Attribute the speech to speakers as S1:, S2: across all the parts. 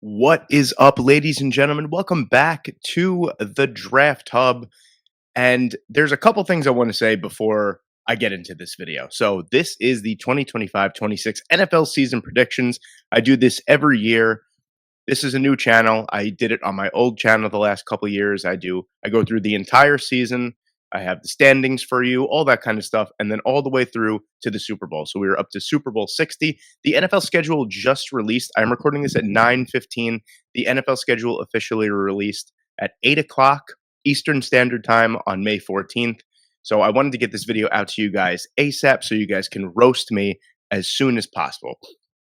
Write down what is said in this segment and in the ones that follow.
S1: What is up, ladies and gentlemen? Welcome back to the Draft Hub. And there's a couple things I want to say before I get into this video. So, this is the 2025-26 NFL season predictions. I do this every year. This is a new channel. I did it on my old channel the last couple years. I go through the entire season. I have the standings for you, all that kind of stuff, and then all the way through to the Super Bowl. So we were up to Super Bowl 60. The NFL schedule just released. I'm recording this at 9:15. The NFL schedule officially released at 8 o'clock Eastern Standard Time on May 14th. So I wanted to get this video out to you guys ASAP so you guys can roast me as soon as possible.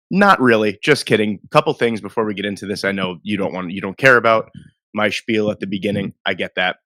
S1: Not really. Just kidding. Couple things before we get into this. I know you don't care about my spiel at the beginning. I get that.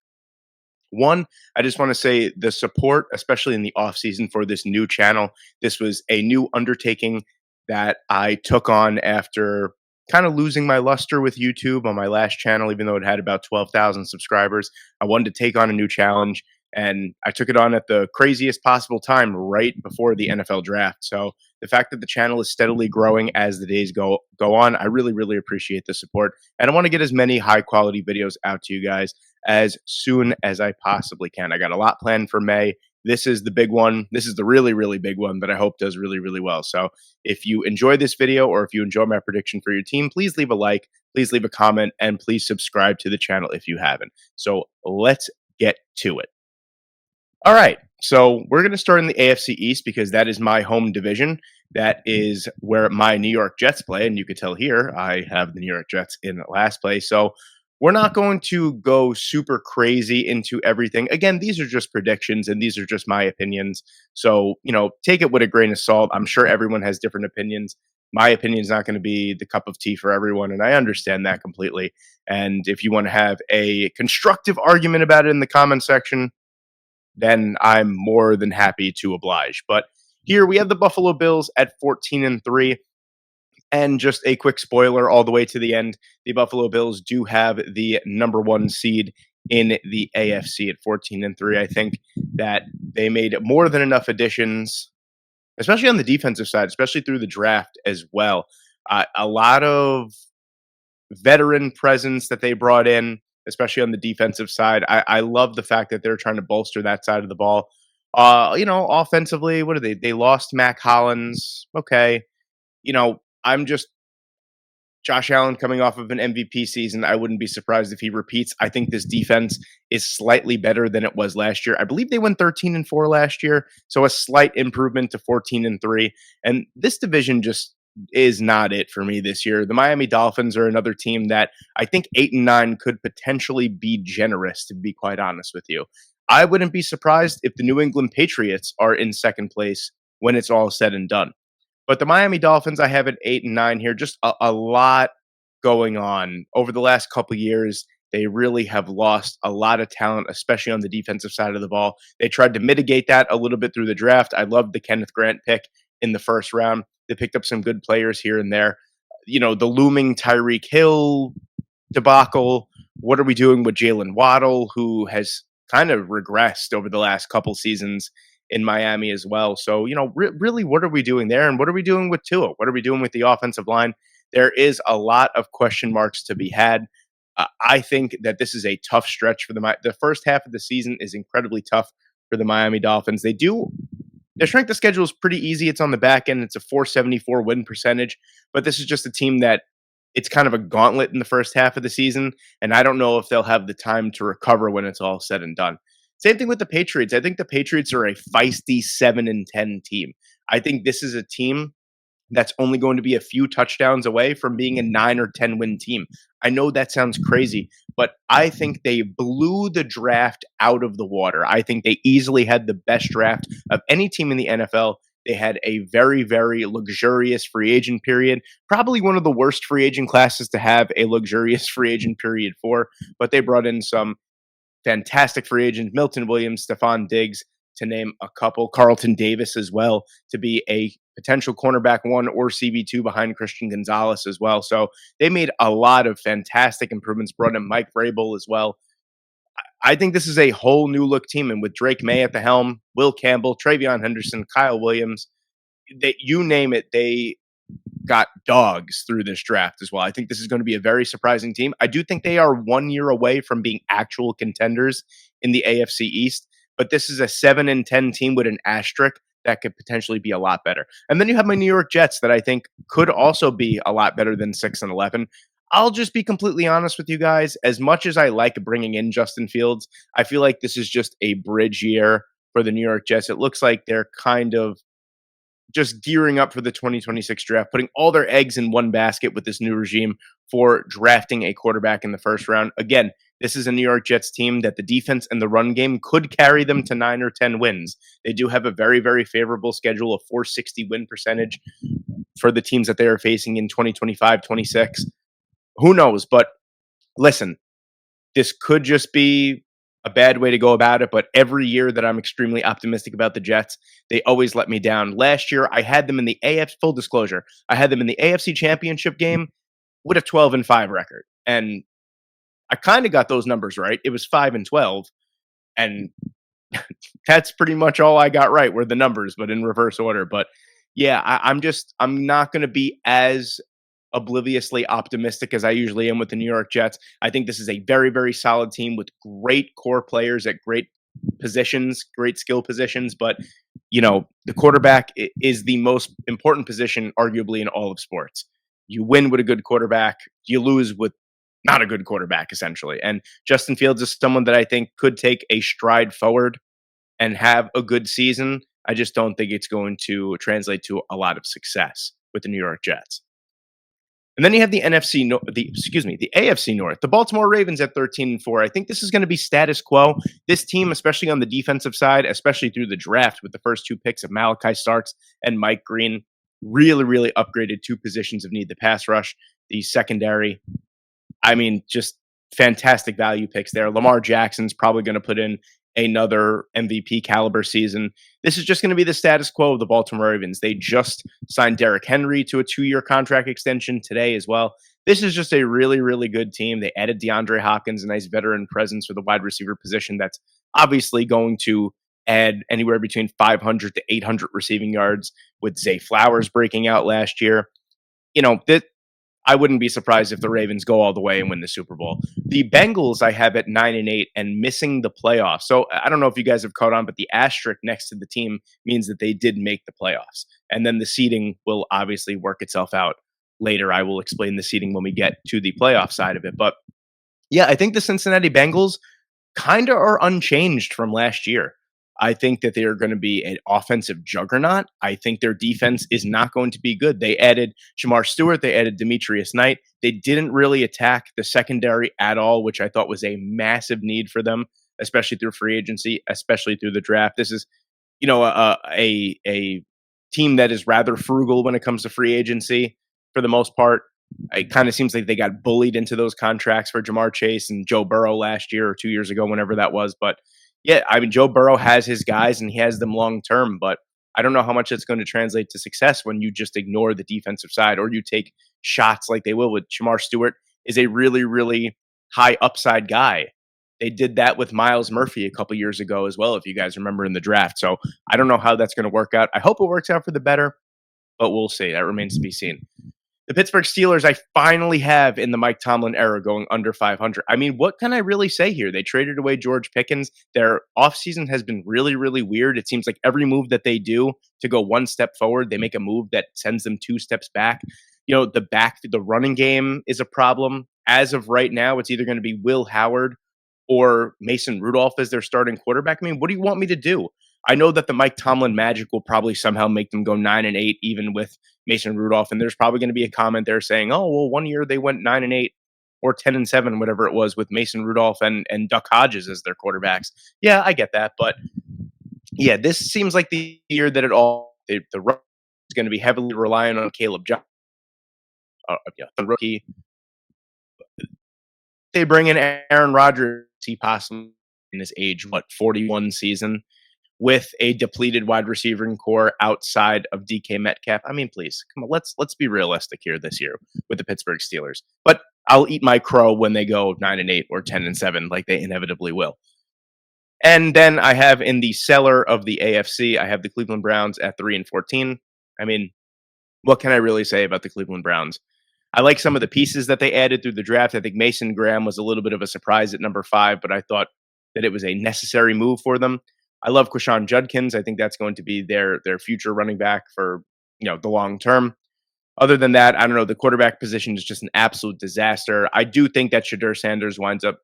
S1: One, I just want to say the support, especially in the off season for this new channel. This was a new undertaking that I took on after kind of losing my luster with YouTube on my last channel, even though it had about 12,000 subscribers. I wanted to take on a new challenge, and I took it on at the craziest possible time right before the NFL draft. So the fact that the channel is steadily growing as the days go on, I really, really appreciate the support. And I want to get as many high quality videos out to you guys as soon as I possibly can. I got a lot planned for May. This is the big one. This is the really, really big one that I hope does really, really well. So if you enjoy this video or if you enjoy my prediction for your team, please leave a like, please leave a comment, and please subscribe to the channel if you haven't. So let's get to it. All right. So we're going to start in the AFC East because that is my home division. That is where my New York Jets play. And you could tell here I have the New York Jets in last place. So we're not going to go super crazy into everything. Again, these are just predictions and these are just my opinions. So, take it with a grain of salt. I'm sure everyone has different opinions. My opinion is not going to be the cup of tea for everyone. And I understand that completely. And if you want to have a constructive argument about it in the comment section, then I'm more than happy to oblige. But here we have the Buffalo Bills at 14-3. And just a quick spoiler all the way to the end, the Buffalo Bills do have the number one seed in the AFC at 14-3. I think that they made more than enough additions, especially on the defensive side, especially through the draft as well. A lot of veteran presence that they brought in, especially on the defensive side. I love the fact that they're trying to bolster that side of the ball. Offensively, what are they? They lost Mac Hollins. Okay. I'm just Josh Allen coming off of an MVP season. I wouldn't be surprised if he repeats. I think this defense is slightly better than it was last year. I believe they went 13-4 last year, so a slight improvement to 14-3. And this division just is not it for me this year. The Miami Dolphins are another team that I think 8-9 could potentially be generous, to be quite honest with you. I wouldn't be surprised if the New England Patriots are in second place when it's all said and done. But the Miami Dolphins, I have at 8-9 here. Just a lot going on over the last couple of years. They really have lost a lot of talent, especially on the defensive side of the ball. They tried to mitigate that a little bit through the draft. I loved the Kenneth Grant pick in the first round. They picked up some good players here and there. The looming Tyreek Hill debacle. What are we doing with Jalen Waddle, who has kind of regressed over the last couple seasons in Miami as well? So, really, what are we doing there? And what are we doing with Tua? What are we doing with the offensive line? There is a lot of question marks to be had. I think that this is a tough stretch for the first half of the season is incredibly tough for the Miami Dolphins. Their strength of schedule is pretty easy. It's on the back end. It's a 474 win percentage, but this is just a team that it's kind of a gauntlet in the first half of the season. And I don't know if they'll have the time to recover when it's all said and done. Same thing with the Patriots. I think the Patriots are a feisty 7-10 team. I think this is a team that's only going to be a few touchdowns away from being a 9 or 10 win team. I know that sounds crazy, but I think they blew the draft out of the water. I think they easily had the best draft of any team in the NFL. They had a very, very luxurious free agent period, probably one of the worst free agent classes to have a luxurious free agent period for, but they brought in some fantastic free agents, Milton Williams, Stephon Diggs, to name a couple, Carlton Davis as well, to be a potential cornerback 1 or CB2 behind Christian Gonzalez as well. So they made a lot of fantastic improvements, brought in Mike Vrabel as well. I think this is a whole new look team. And with Drake May at the helm, Will Campbell, Travion Henderson, Kyle Williams, you name it, they got dogs through this draft as well. I think this is going to be a very surprising team. I do think they are 1 year away from being actual contenders in the AFC East, but this is a 7-10 team with an asterisk that could potentially be a lot better. And then you have my New York Jets that I think could also be a lot better than 6-11. I'll just be completely honest with you guys. As much as I like bringing in Justin Fields, I feel like this is just a bridge year for the New York Jets. It looks like they're kind of just gearing up for the 2026 draft, putting all their eggs in one basket with this new regime for drafting a quarterback in the first round. Again, this is a New York Jets team that the defense and the run game could carry them to 9 or 10 wins. They do have a very, very favorable schedule, a 460 win percentage for the teams that they are facing in 2025, 26. Who knows? But listen, this could just be a bad way to go about it, but every year that I'm extremely optimistic about the Jets, they always let me down. Last year, I had them in the full disclosure, I had them in the AFC Championship game with a 12-5 record. And I kind of got those numbers right. It was 5-12. And that's pretty much all I got right were the numbers, but in reverse order. But yeah, I'm not going to be as obliviously optimistic as I usually am with the New York Jets. I think this is a very, very solid team with great core players at great positions, great skill positions. But, the quarterback is the most important position, arguably, in all of sports. You win with a good quarterback, you lose with not a good quarterback, essentially. And Justin Fields is someone that I think could take a stride forward and have a good season. I just don't think it's going to translate to a lot of success with the New York Jets. And then you have the the AFC North, the Baltimore Ravens at 13-4. I think this is going to be status quo. This team, especially on the defensive side, especially through the draft with the first 2 picks of Malachi Starks and Mike Green, really, really upgraded 2 positions of need: the pass rush, the secondary. I mean, just fantastic value picks there. Lamar Jackson's probably going to put in another MVP caliber season. This is just going to be the status quo of the Baltimore Ravens. They just signed Derrick Henry to a 2-year contract extension today as well. This is just a really, really good team. They added DeAndre Hopkins, a nice veteran presence for the wide receiver position that's obviously going to add anywhere between 500 to 800 receiving yards, with Zay Flowers breaking out last year. I wouldn't be surprised if the Ravens go all the way and win the Super Bowl. The Bengals I have at 9-8 and missing the playoffs. So I don't know if you guys have caught on, but the asterisk next to the team means that they did make the playoffs. And then the seeding will obviously work itself out later. I will explain the seeding when we get to the playoff side of it. But yeah, I think the Cincinnati Bengals kind of are unchanged from last year. I think that they are going to be an offensive juggernaut. I think their defense is not going to be good. They added Jamar Stewart. They added Demetrius Knight. They didn't really attack the secondary at all, which I thought was a massive need for them, especially through free agency, especially through the draft. This is, a team that is rather frugal when it comes to free agency for the most part. It kind of seems like they got bullied into those contracts for Jamar Chase and Joe Burrow last year or 2 years ago, whenever that was. But yeah, I mean, Joe Burrow has his guys and he has them long term, but I don't know how much it's going to translate to success when you just ignore the defensive side or you take shots like they will with Jamar Stewart is a really, really high upside guy. They did that with Miles Murphy a couple years ago as well, if you guys remember in the draft. So I don't know how that's going to work out. I hope it works out for the better, but we'll see. That remains to be seen. The Pittsburgh Steelers, I finally have in the Mike Tomlin era going under 500. I mean, what can I really say here? They traded away George Pickens. Their offseason has been really, really weird. It seems like every move that they do to go one step forward, they make a move that sends them 2 steps back. The running game is a problem. As of right now, it's either going to be Will Howard or Mason Rudolph as their starting quarterback. I mean, what do you want me to do? I know that the Mike Tomlin magic will probably somehow make them go 9-8, even with Mason Rudolph. And there's probably going to be a comment there saying, oh, well, 1 year they went 9-8 or 10-7, whatever it was, with Mason Rudolph and Duck Hodges as their quarterbacks. Yeah, I get that. But yeah, this seems like the year that the run is going to be heavily reliant on Caleb Johnson, the rookie. They bring in Aaron Rodgers, he possibly in his age, 41 season, with a depleted wide receiving core outside of DK Metcalf. I mean, please, come on, let's be realistic here this year with the Pittsburgh Steelers. But I'll eat my crow when they go 9-8 or 10-7, like they inevitably will. And then I have in the cellar of the AFC, I have the Cleveland Browns at 3-14. I mean, what can I really say about the Cleveland Browns? I like some of the pieces that they added through the draft. I think Mason Graham was a little bit of a surprise at number 5, but I thought that it was a necessary move for them. I love Quashon Judkins. I think that's going to be their future running back for the long term. Other than that, I don't know. The quarterback position is just an absolute disaster. I do think that Shadur Sanders winds up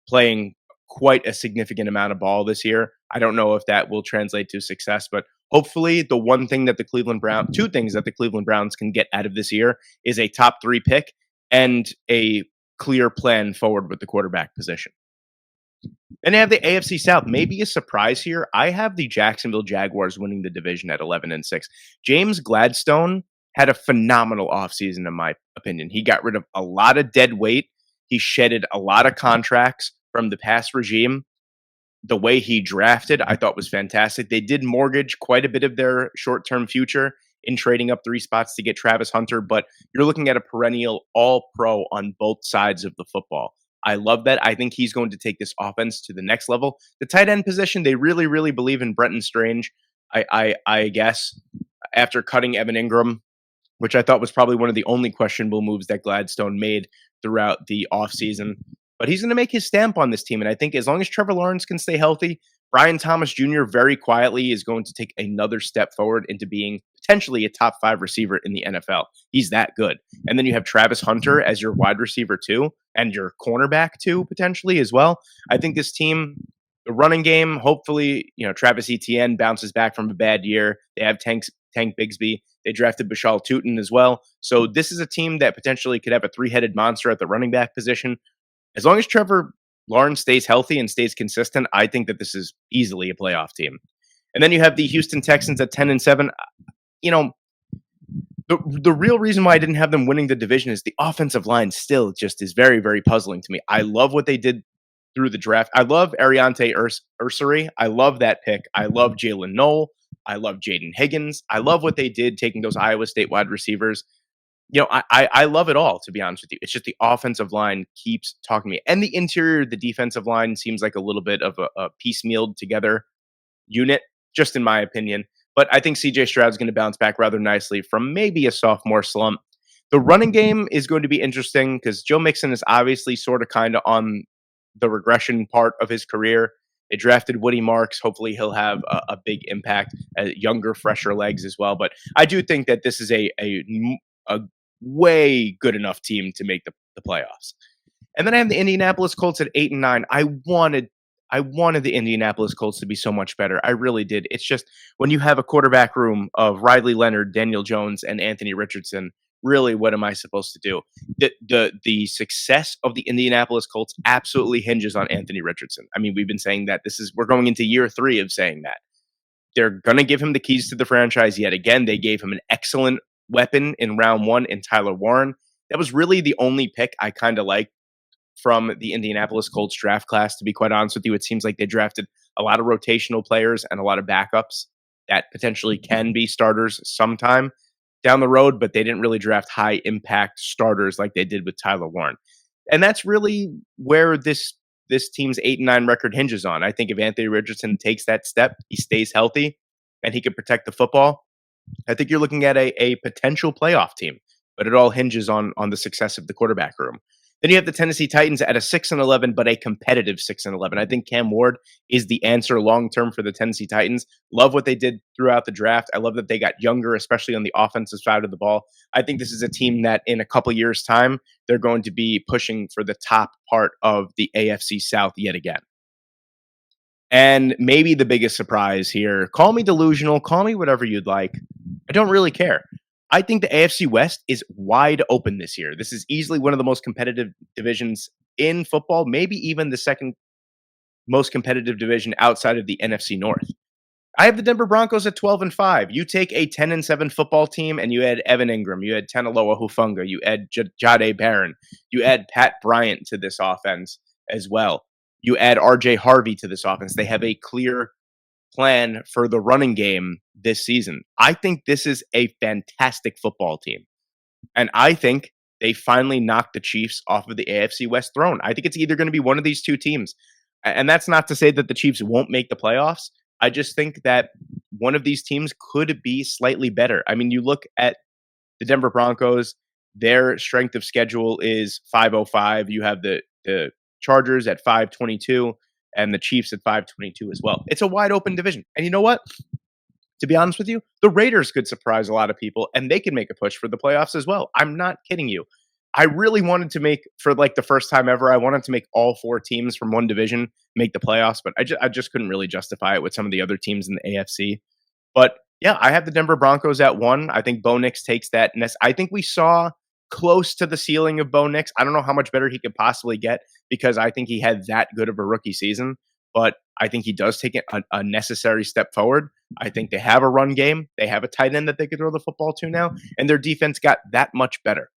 S1: playing quite a significant amount of ball this year. I don't know if that will translate to success, but hopefully two things that the Cleveland Browns can get out of this year is a top 3 pick and a clear plan forward with the quarterback position. Then you have the AFC South. Maybe a surprise here. I have the Jacksonville Jaguars winning the division at 11-6. James Gladstone had a phenomenal offseason, in my opinion. He got rid of a lot of dead weight. He shedded a lot of contracts from the past regime. The way he drafted, I thought was fantastic. They did mortgage quite a bit of their short-term future in trading up 3 spots to get Travis Hunter, but you're looking at a perennial all-pro on both sides of the football. I love that. I think he's going to take this offense to the next level. The tight end position, they really, really believe in Brenton Strange. I guess after cutting Evan Ingram, which I thought was probably one of the only questionable moves that Gladstone made throughout the offseason. But he's going to make his stamp on this team. And I think as long as Trevor Lawrence can stay healthy, Brian Thomas Jr. very quietly is going to take another step forward into being potentially a top 5 receiver in the NFL. He's that good. And then you have Travis Hunter as your wide receiver too, and your cornerback too, potentially as well. I think this team, the running game, hopefully, Travis Etienne bounces back from a bad year. They have Tank Bigsby. They drafted Bashal Tutin as well. So this is a team that potentially could have a 3-headed monster at the running back position. As long as Trevor Lawrence stays healthy and stays consistent, I think that this is easily a playoff team. And then you have the Houston Texans at 10-7. The real reason why I didn't have them winning the division is the offensive line still just is very, very puzzling to me. I love what they did through the draft. I love Ariante Ursary. I love that pick. I love Jalen Noel. I love Jaden Higgins. I love what they did taking those Iowa State wide receivers. I love it all, to be honest with you. It's just the offensive line keeps talking to me. And the interior, the defensive line seems like a little bit of a piecemealed together unit, just in my opinion. But I think CJ Stroud's going to bounce back rather nicely from maybe a sophomore slump. The running game is going to be interesting because Joe Mixon is obviously sort of kind of on the regression part of his career. They drafted Woody Marks. Hopefully he'll have a big impact, younger, fresher legs as well. But I do think that this is a way good enough team to make the playoffs. And then I have the Indianapolis Colts at 8-9. I wanted the Indianapolis Colts to be so much better. I really did. It's just when you have a quarterback room of Riley Leonard, Daniel Jones, and Anthony Richardson, really, what am I supposed to do? The success of the Indianapolis Colts absolutely hinges on Anthony Richardson. I mean, we've been saying that we're going into year 3 of saying that. They're going to give him the keys to the franchise yet again. They gave him an excellent weapon in round 1 in Tyler Warren. That was really the only pick I kind of liked from the Indianapolis Colts draft class, to be quite honest with you. It seems like they drafted a lot of rotational players and a lot of backups that potentially can be starters sometime down the road, but they didn't really draft high impact starters like they did with Tyler Warren. And that's really where this team's 8-9 record hinges on. I think if Anthony Richardson takes that step, he stays healthy, and he can protect the football, I think you're looking at a potential playoff team, but it all hinges on the success of the quarterback room. Then you have the Tennessee Titans at a 6-11, but a competitive 6-11. I think Cam Ward is the answer long-term for the Tennessee Titans. Love what they did throughout the draft. I love that they got younger, especially on the offensive side of the ball. I think this is a team that in a couple years' time, they're going to be pushing for the top part of the AFC South yet again. And maybe the biggest surprise here, call me delusional, call me whatever you'd like. I don't really care. I think the AFC West is wide open this year. This is easily one of the most competitive divisions in football, maybe even the second most competitive division outside of the NFC North. I have the Denver Broncos at 12-5. You take a 10-7 football team and you add Evan Ingram, you add Tanaloa Hufanga, you add Jade Barron, you add Pat Bryant to this offense as well. You add RJ Harvey to this offense. They have a clear plan for the running game this season. I think this is a fantastic football team. And I think they finally knocked the Chiefs off of the AFC West throne. I think it's either going to be one of these two teams. And that's not to say that the Chiefs won't make the playoffs. I just think that one of these teams could be slightly better. I mean, you look at The Denver Broncos, their strength of schedule is 505. You have the Chargers at 522 and the Chiefs at 522 as well. It's a wide open division. And you know what? To be honest with you, the Raiders could surprise a lot of people and they can make a push for the playoffs as well. I'm not kidding you. I really wanted to make, for like the first time ever, I wanted to make all four teams from one division make the playoffs, but I just couldn't really justify it with some of the other teams in the AFC. But yeah, I have the Denver Broncos at 1. I think Bo Nix takes that. I think we saw close to the ceiling of Bo Nix. I don't know how much better he could possibly get because I think he had that good of a rookie season, but I think he does take a necessary step forward. I think they have a run game. They have a tight end that they could throw the football to now, and their defense got that much better.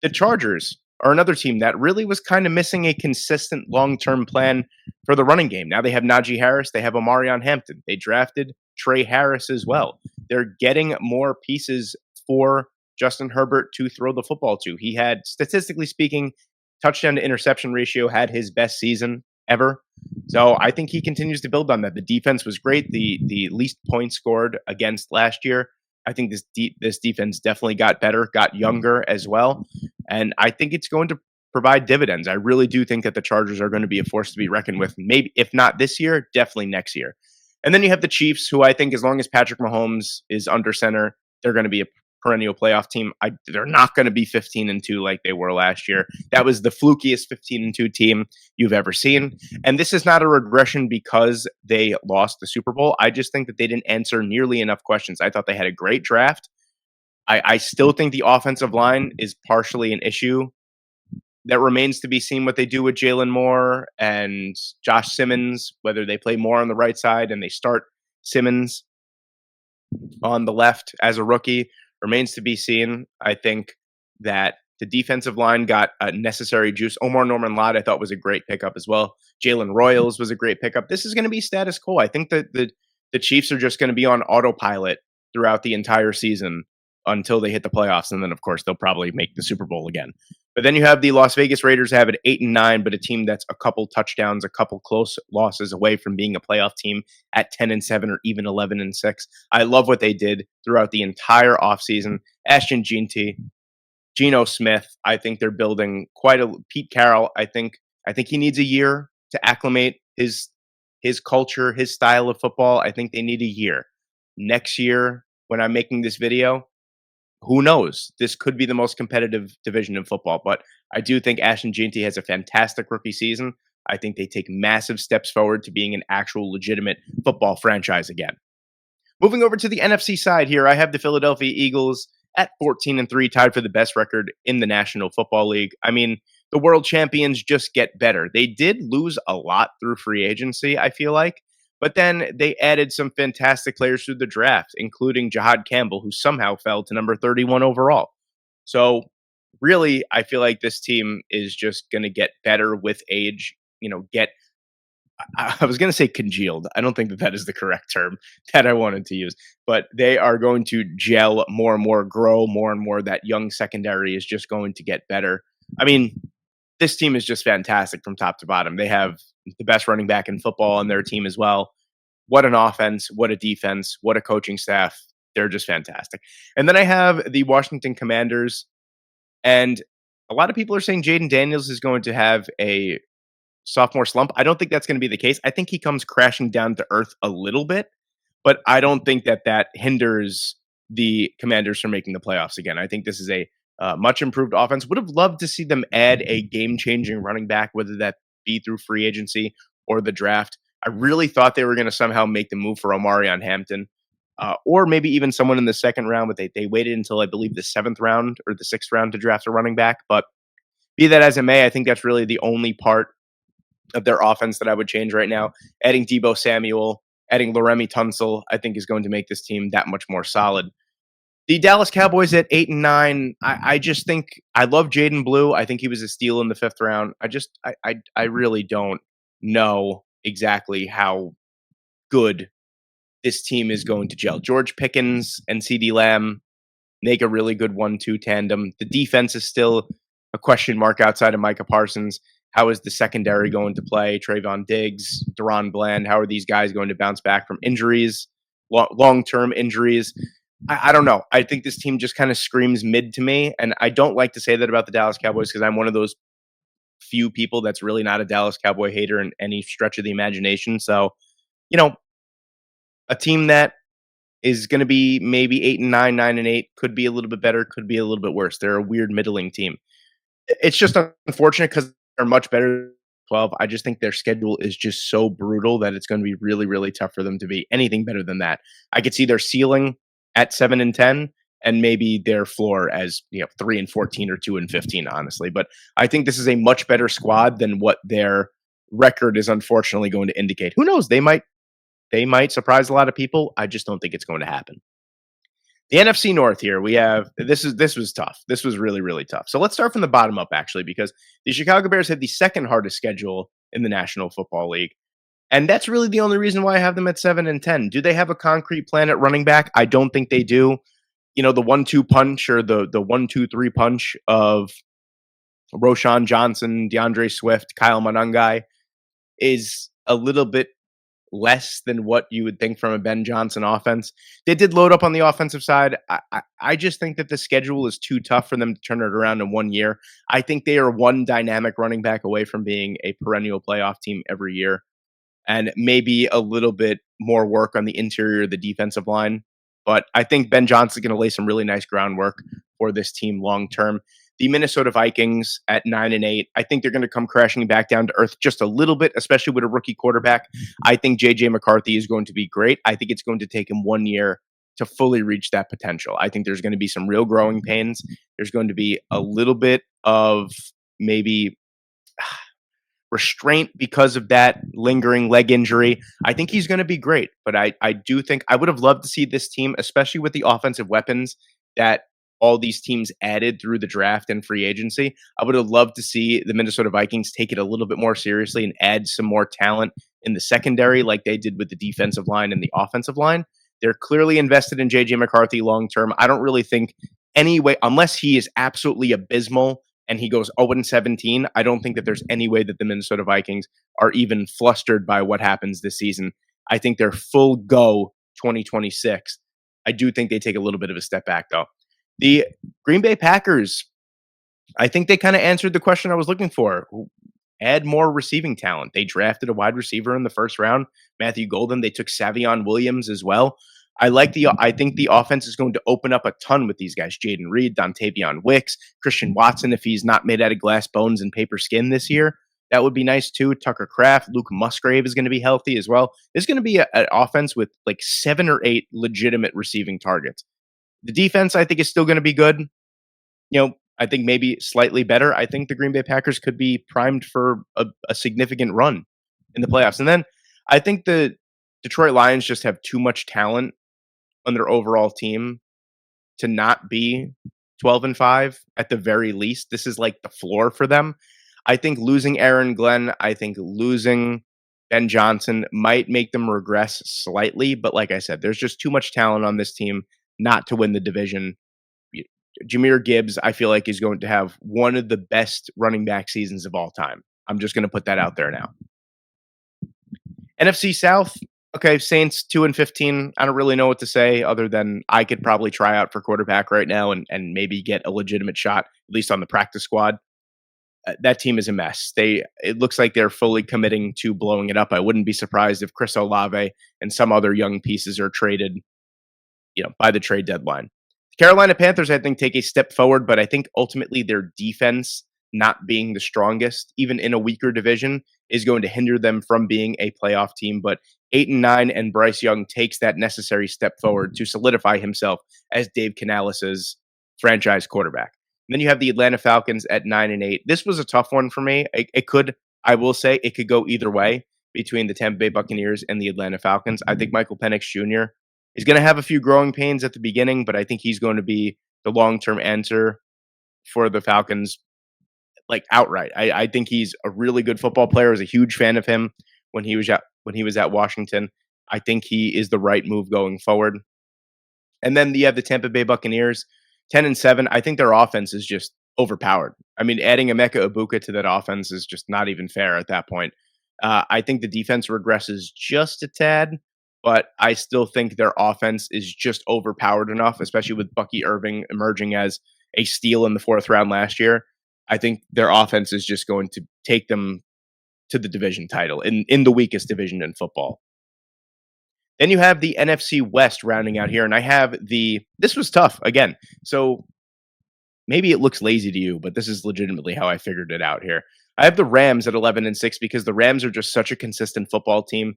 S1: The Chargers are another team that really was kind of missing a consistent long-term plan for the running game. Now they have Najee Harris. They have Omarion Hampton. They drafted Trey Harris as well. They're getting more pieces for Justin Herbert to throw the football to. He had, statistically speaking, touchdown to interception ratio, had his best season ever. So I think he continues to build on that. The defense was great. The least points scored against last year. I think this defense definitely got better, got younger as well. And I think it's going to provide dividends. I really do think that the Chargers are going to be a force to be reckoned with. Maybe if not this year, definitely next year. And then you have the Chiefs, who I think as long as Patrick Mahomes is under center, they're going to be a perennial playoff team. They're not going to be 15-2 like they were last year. That was the flukiest 15-2 team you've ever seen. And this is not a regression because they lost the Super Bowl. I just think that they didn't answer nearly enough questions. I thought they had a great draft. I still think the offensive line is partially an issue. That remains to be seen what they do with Jalen Moore and Josh Simmons, whether they play more on the right side and they start Simmons on the left as a rookie, remains to be seen. I think that the defensive line got a necessary juice. Omar Norman-Lott, I thought, was a great pickup as well. Jalen Royals was a great pickup. This is going to be status quo. I think that the Chiefs are just going to be on autopilot throughout the entire season until they hit the playoffs. And then, of course, they'll probably make the Super Bowl again. But then you have the Las Vegas Raiders have it 8-9, but a team that's a couple touchdowns, a couple close losses away from being a playoff team at 10-7 or even 11-6. I love what they did throughout the entire offseason. Ashton Jeanty, Geno Smith, I think they're building quite a Pete Carroll. I think he needs a year to acclimate his culture, his style of football. I think they need a year. Next year, when I'm making this video, who knows? This could be the most competitive division in football, but I do think Ashton Jeanty has a fantastic rookie season. I think they take massive steps forward to being an actual legitimate football franchise again. Moving over to the NFC side here, I have the Philadelphia Eagles at 14-3, tied for the best record in the National Football League. I mean, the world champions just get better. They did lose a lot through free agency, I feel like. But then they added some fantastic players through the draft, including Jahad Campbell, who somehow fell to number 31 overall. So really, I feel like this team is just going to get better with age, I was going to say congealed. I don't think that is the correct term that I wanted to use, but they are going to gel more and more, grow more and more. That young secondary is just going to get better. I mean, this team is just fantastic from top to bottom. They have the best running back in football on their team as well. What an offense, what a defense, what a coaching staff. They're just fantastic. And then I have the Washington Commanders, and a lot of people are saying Jaden Daniels is going to have a sophomore slump. I don't think that's going to be the case. I think he comes crashing down to earth a little bit, but I don't think that hinders the Commanders from making the playoffs again. I think this is a much improved offense. Would have loved to see them add a game-changing running back, whether that be through free agency or the draft. I really thought they were going to somehow make the move for Omarion Hampton, or maybe even someone in the second round, but they waited until, I believe, the 7th round or the 6th round to draft a running back. But be that as it may, I think that's really the only part of their offense that I would change right now. Adding Deebo Samuel, adding Laramie Tunsil, I think is going to make this team that much more solid. The Dallas Cowboys at 8-9. I just think I love Jaden Blue. I think he was a steal in the 5th round. I really don't know exactly how good this team is going to gel. George Pickens and CeeDee Lamb make a really good 1-2 tandem. The defense is still a question mark outside of Micah Parsons. How is the secondary going to play? Trayvon Diggs, Deron Bland, how are these guys going to bounce back from injuries, long-term injuries? I don't know. I think this team just kind of screams mid to me, and I don't like to say that about the Dallas Cowboys because I'm one of those few people that's really not a Dallas Cowboy hater in any stretch of the imagination. So, you know, a team that is going to be maybe 8-9, 9-8, could be a little bit better, could be a little bit worse. They're a weird middling team. It's just unfortunate because they're much better than 12. I just think their schedule is just so brutal that it's going to be really, really tough for them to be anything better than that. I could see their ceiling at 7-10 and maybe their floor as 3-14 or 2-15, honestly. But I think this is a much better squad than what their record is unfortunately going to indicate. Who knows? They might surprise a lot of people. I just don't think it's going to happen. The NFC North here, we have this was tough. This was really, really tough. So let's start from the bottom up, actually, because the Chicago Bears had the second hardest schedule in the National Football League. And that's really the only reason why I have them at 7-10. Do they have a concrete plan at running back? I don't think they do. The 1-2 punch or the 1-2-3 punch of Roshan Johnson, DeAndre Swift, Kyle Monangai is a little bit less than what you would think from a Ben Johnson offense. They did load up on the offensive side. I just think that the schedule is too tough for them to turn it around in 1 year. I think they are one dynamic running back away from being a perennial playoff team every year, and maybe a little bit more work on the interior of the defensive line. But I think Ben Johnson's going to lay some really nice groundwork for this team long term. The Minnesota Vikings at 9-8, I think they're going to come crashing back down to earth just a little bit, especially with a rookie quarterback. I think JJ McCarthy is going to be great. I think it's going to take him 1 year to fully reach that potential. I think there's going to be some real growing pains. There's going to be a little bit of maybe restraint because of that lingering leg injury. I think he's going to be great, but I do think I would have loved to see this team, especially with the offensive weapons that all these teams added through the draft and free agency. I would have loved to see the Minnesota Vikings take it a little bit more seriously and add some more talent in the secondary like they did with the defensive line and the offensive line. They're clearly invested in JJ McCarthy long term. I don't really think any way, unless he is absolutely abysmal and he goes 0-17, I don't think that there's any way that the Minnesota Vikings are even flustered by what happens this season. I think they're full go 2026. I do think they take a little bit of a step back, though. The Green Bay Packers, I think they kind of answered the question I was looking for. Add more receiving talent. They drafted a wide receiver in the first round, Matthew Golden. They took Savion Williams as well. I think the offense is going to open up a ton with these guys. Jaden Reed, Dontavion Wicks, Christian Watson, if he's not made out of glass bones and paper skin this year. That would be nice too. Tucker Kraft, Luke Musgrave is going to be healthy as well. There's going to be an offense with like 7 or 8 legitimate receiving targets. The defense, I think, is still going to be good. I think maybe slightly better. I think the Green Bay Packers could be primed for a significant run in the playoffs. And then I think the Detroit Lions just have too much talent on their overall team to not be 12-5 at the very least. This is like the floor for them. I think losing Aaron Glenn, I think losing Ben Johnson might make them regress slightly. But like I said, there's just too much talent on this team not to win the division. Jahmyr Gibbs, I feel like, is going to have one of the best running back seasons of all time. I'm just going to put that out there now. NFC South, okay, Saints 2-15. I don't really know what to say other than I could probably try out for quarterback right now and maybe get a legitimate shot, at least on the practice squad. That team is a mess. It looks like they're fully committing to blowing it up. I wouldn't be surprised if Chris Olave and some other young pieces are traded by the trade deadline. The Carolina Panthers, I think, take a step forward, but I think ultimately their defense not being the strongest, even in a weaker division, is going to hinder them from being a playoff team. But 8-9 and Bryce Young takes that necessary step forward to solidify himself as Dave Canales' franchise quarterback. And then you have the Atlanta Falcons at 9-8. This was a tough one for me. I will say it could go either way between the Tampa Bay Buccaneers and the Atlanta Falcons. I think Michael Penix Jr. is going to have a few growing pains at the beginning, but I think he's going to be the long-term answer for the Falcons, like outright. I think he's a really good football player. I was a huge fan of him when he was at Washington. I think he is the right move going forward. And then you have the Tampa Bay Buccaneers, 10-7. I think their offense is just overpowered. I mean, adding Emeka Ibuka to that offense is just not even fair at that point. I think the defense regresses just a tad, but I still think their offense is just overpowered enough, especially with Bucky Irving emerging as a steal in the fourth round last year. I think their offense is just going to take them to the division title in the weakest division in football. Then you have the NFC West rounding out here, and I have this was tough again. So maybe it looks lazy to you, but this is legitimately how I figured it out here. I have the Rams at 11-6 because the Rams are just such a consistent football team.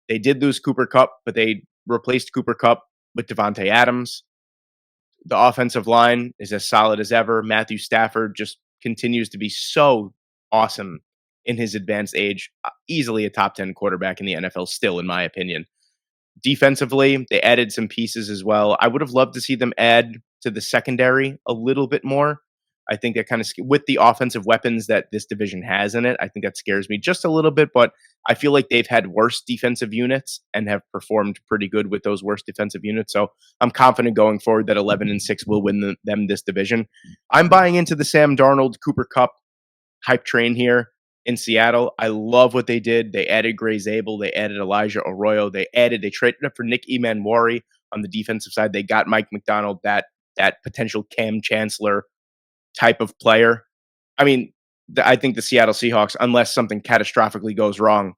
S1: They did lose Cooper Cup, but they replaced Cooper Cup with Devontae Adams. The offensive line is as solid as ever. Matthew Stafford just continues to be so awesome in his advanced age. Easily a top 10 quarterback in the NFL still, in my opinion. Defensively, they added some pieces as well. I would have loved to see them add to the secondary a little bit more. I think that kind of, with the offensive weapons that this division has in it, I think that scares me just a little bit, but I feel like they've had worse defensive units and have performed pretty good with those worst defensive units. So I'm confident going forward that 11-6 will win them this division. I'm buying into the Sam Darnold, Cooper Cup hype train here in Seattle. I love what they did. They added Gray Zabel. They added Elijah Arroyo. They traded up for Nick Emanwari on the defensive side. They got Mike McDonald, that potential Cam Chancellor type of player. I mean, I think the Seattle Seahawks, unless something catastrophically goes wrong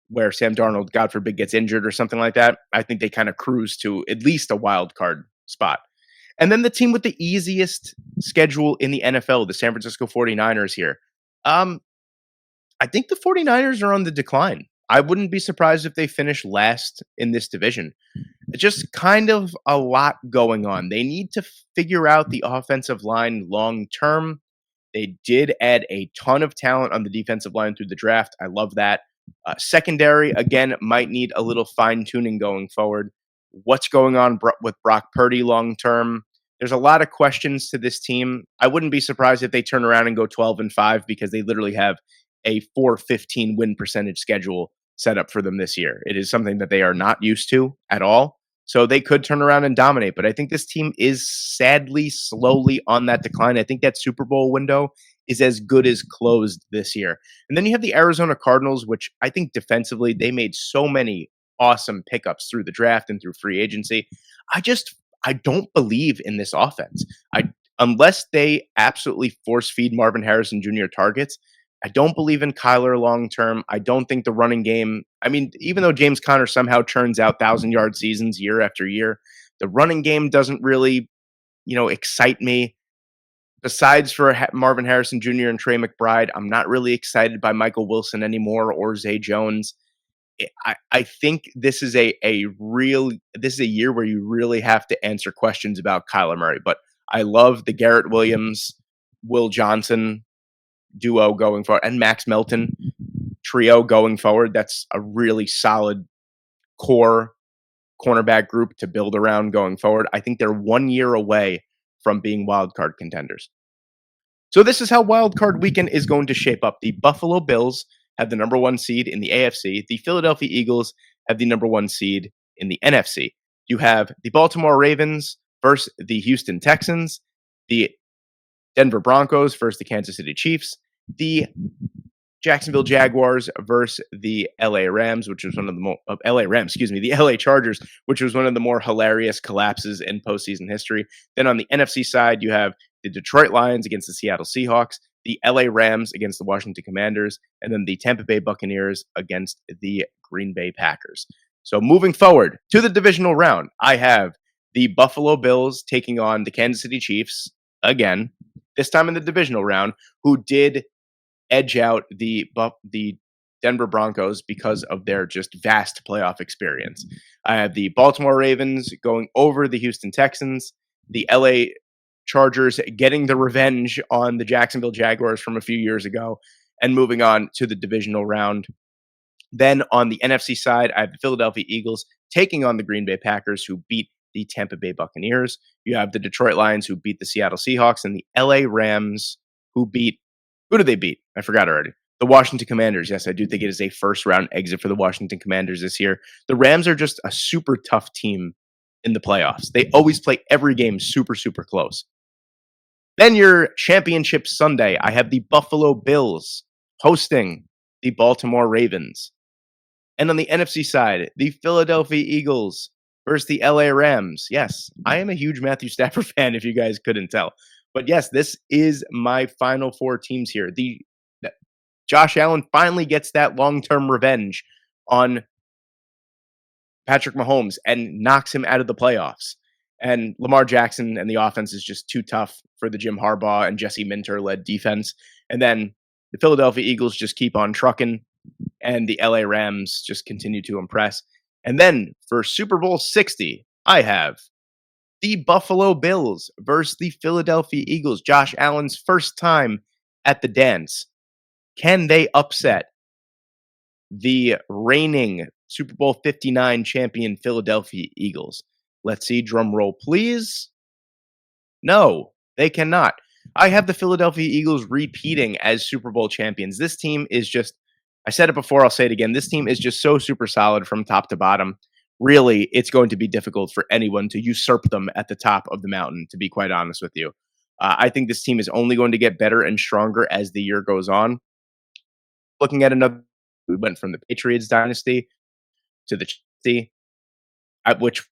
S1: where Sam Darnold, God forbid, gets injured or something like that, I think they kind of cruise to at least a wild card spot. And then the team with the easiest schedule in the NFL, the San Francisco 49ers here. I think the 49ers are on the decline. I wouldn't be surprised if they finish last in this division. It's just kind of a lot going on. They need to figure out the offensive line long term. They did add a ton of talent on the defensive line through the draft. I love that. Secondary, again, might need a little fine tuning going forward. What's going on with Brock Purdy long term? There's a lot of questions to this team. I wouldn't be surprised if they turn around and go 12-5 because they literally have a 415 win percentage schedule set up for them this year. It is something that they are not used to at all. So they could turn around and dominate, but I think this team is sadly slowly on that decline. I think that Super Bowl window is as good as closed this year. And then you have the Arizona Cardinals, which I think defensively, they made so many awesome pickups through the draft and through free agency. I don't believe in this offense. Unless they absolutely force feed Marvin Harrison Jr. targets, I don't believe in Kyler long term. I don't think the running game, I mean, even though James Conner somehow churns out 1,000-yard seasons year after year, the running game doesn't really, excite me. Besides for Marvin Harrison Jr. and Trey McBride, I'm not really excited by Michael Wilson anymore or Zay Jones. I think this is a year where you really have to answer questions about Kyler Murray. But I love the Garrett Williams, Will Johnson duo going forward, and Max Melton trio going forward. That's a really solid core cornerback group to build around going forward. I think they're 1 year away from being wildcard contenders. So this is how wildcard weekend is going to shape up. The Buffalo Bills have the number 1 seed in the AFC. The Philadelphia Eagles have the number 1 seed in the NFC. You have the Baltimore Ravens versus the Houston Texans, the Denver Broncos versus the Kansas City Chiefs, the Jacksonville Jaguars versus the LA Rams, which was one of the more the LA Chargers, which was one of the more hilarious collapses in postseason history. Then on the NFC side, you have the Detroit Lions against the Seattle Seahawks, the LA Rams against the Washington Commanders, and then the Tampa Bay Buccaneers against the Green Bay Packers. So moving forward to the divisional round, I have the Buffalo Bills taking on the Kansas City Chiefs again, this time in the divisional round, who did edge out the Denver Broncos because of their just vast playoff experience. I have the Baltimore Ravens going over the Houston Texans, the LA Chargers getting the revenge on the Jacksonville Jaguars from a few years ago, and moving on to the divisional round. Then on the NFC side, I have the Philadelphia Eagles taking on the Green Bay Packers, who beat the Tampa Bay Buccaneers. You have the Detroit Lions, who beat the Seattle Seahawks, and the LA Rams, who did they beat? I forgot already. The Washington Commanders. Yes, I do think it is a first-round exit for the Washington Commanders this year. The Rams are just a super tough team in the playoffs. They always play every game super, super close. Then your championship Sunday, I have the Buffalo Bills hosting the Baltimore Ravens. And on the NFC side, the Philadelphia Eagles versus the LA Rams. Yes, I am a huge Matthew Stafford fan, if you guys couldn't tell. But yes, this is my final four teams here. The Josh Allen finally gets that long-term revenge on Patrick Mahomes and knocks him out of the playoffs. And Lamar Jackson and the offense is just too tough for the Jim Harbaugh and Jesse Minter led defense. And then the Philadelphia Eagles just keep on trucking, and the LA Rams just continue to impress. And then for Super Bowl 60, I have the Buffalo Bills versus the Philadelphia Eagles. Josh Allen's first time at the dance. Can they upset the reigning Super Bowl 59 champion Philadelphia Eagles? Let's see, drum roll, please. No, they cannot. I have the Philadelphia Eagles repeating as Super Bowl champions. This team is just, I said it before, I'll say it again. This team is just so super solid from top to bottom. Really, it's going to be difficult for anyone to usurp them at the top of the mountain, to be quite honest with you. I think this team is only going to get better and stronger as the year goes on. Looking at another, we went from the Patriots dynasty to the Chelsea, at which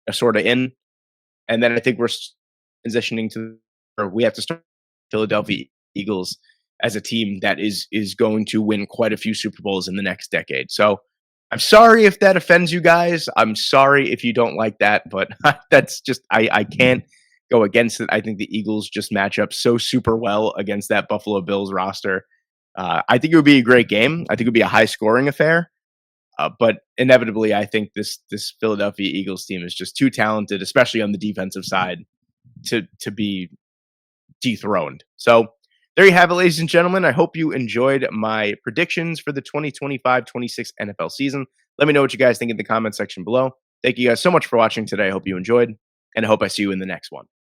S1: are sort of in, and then I think we're transitioning to, or we have to start Philadelphia Eagles as a team that is going to win quite a few Super Bowls in the next decade. So I'm sorry if that offends you guys. I'm sorry if you don't like that, but that's just I can't go against it. I think the Eagles just match up so super well against that Buffalo Bills roster. I think it would be a great game. I think it would be a high scoring affair. But inevitably, I think this Philadelphia Eagles team is just too talented, especially on the defensive side, to be dethroned. So there you have it, ladies and gentlemen. I hope you enjoyed my predictions for the 2025-26 NFL season. Let me know what you guys think in the comment section below. Thank you guys so much for watching today. I hope you enjoyed, and I hope I see you in the next one.